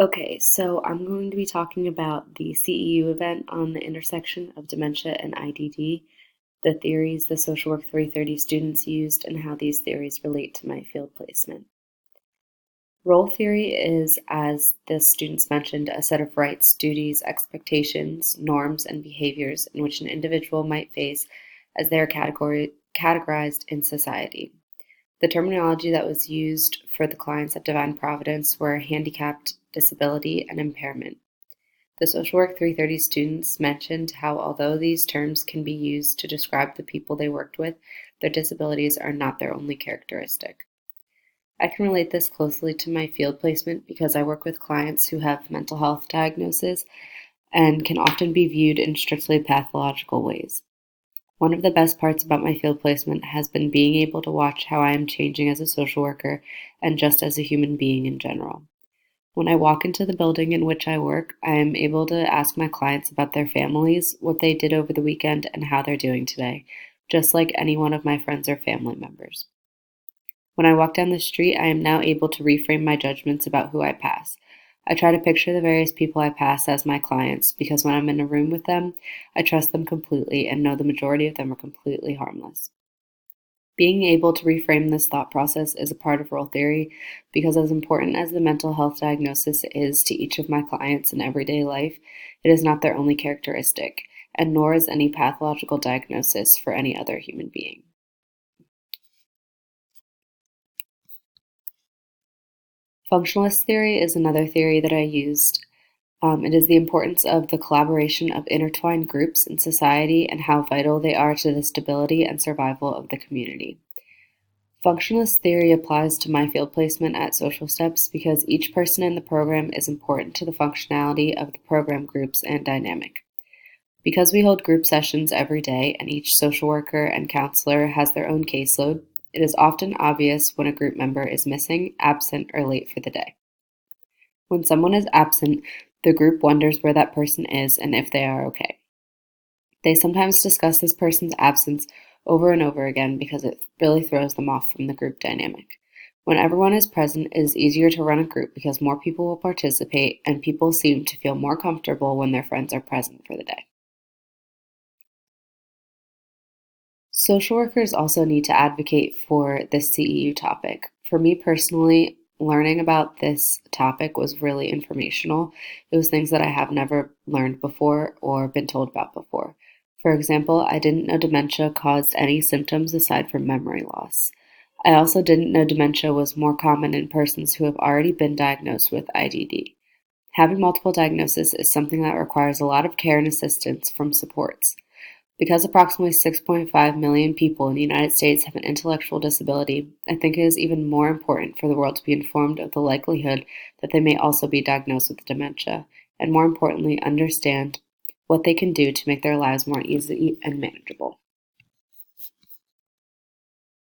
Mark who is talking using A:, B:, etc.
A: Okay, so I'm going to be talking about the CEU event on the intersection of dementia and IDD, the theories the Social Work 330 students used, and how these theories relate to my field placement. Role theory is, as the students mentioned, a set of rights, duties, expectations, norms, and behaviors in which an individual might face as they are categorized in society. The terminology that was used for the clients at Divine Providence were handicapped, disability, and impairment. The Social Work 330 students mentioned how, although these terms can be used to describe the people they worked with, their disabilities are not their only characteristic. I can relate this closely to my field placement because I work with clients who have mental health diagnoses and can often be viewed in strictly pathological ways. One of the best parts about my field placement has been being able to watch how I am changing as a social worker and just as a human being in general. When I walk into the building in which I work, I am able to ask my clients about their families, what they did over the weekend, and how they're doing today, just like any one of my friends or family members. When I walk down the street, I am now able to reframe my judgments about who I pass. I try to picture the various people I pass as my clients because when I'm in a room with them, I trust them completely and know the majority of them are completely harmless. Being able to reframe this thought process is a part of role theory because, as important as the mental health diagnosis is to each of my clients in everyday life, it is not their only characteristic, and nor is any pathological diagnosis for any other human being. Functionalist theory is another theory that I used. It is the importance of the collaboration of intertwined groups in society and how vital they are to the stability and survival of the community. Functionalist theory applies to my field placement at Social Steps because each person in the program is important to the functionality of the program groups and dynamic. Because we hold group sessions every day and each social worker and counselor has their own caseload, it is often obvious when a group member is missing, absent, or late for the day. When someone is absent, the group wonders where that person is and if they are okay. They sometimes discuss this person's absence over and over again because it really throws them off from the group dynamic. When everyone is present, it is easier to run a group because more people will participate and people seem to feel more comfortable when their friends are present for the day. Social workers also need to advocate for this CEU topic. For me personally, learning about this topic was really informational. It was things that I have never learned before or been told about before. For example, I didn't know dementia caused any symptoms aside from memory loss. I also didn't know dementia was more common in persons who have already been diagnosed with IDD. Having multiple diagnoses is something that requires a lot of care and assistance from supports. Because approximately 6.5 million people in the United States have an intellectual disability, I think it is even more important for the world to be informed of the likelihood that they may also be diagnosed with dementia, and more importantly, understand what they can do to make their lives more easy and manageable.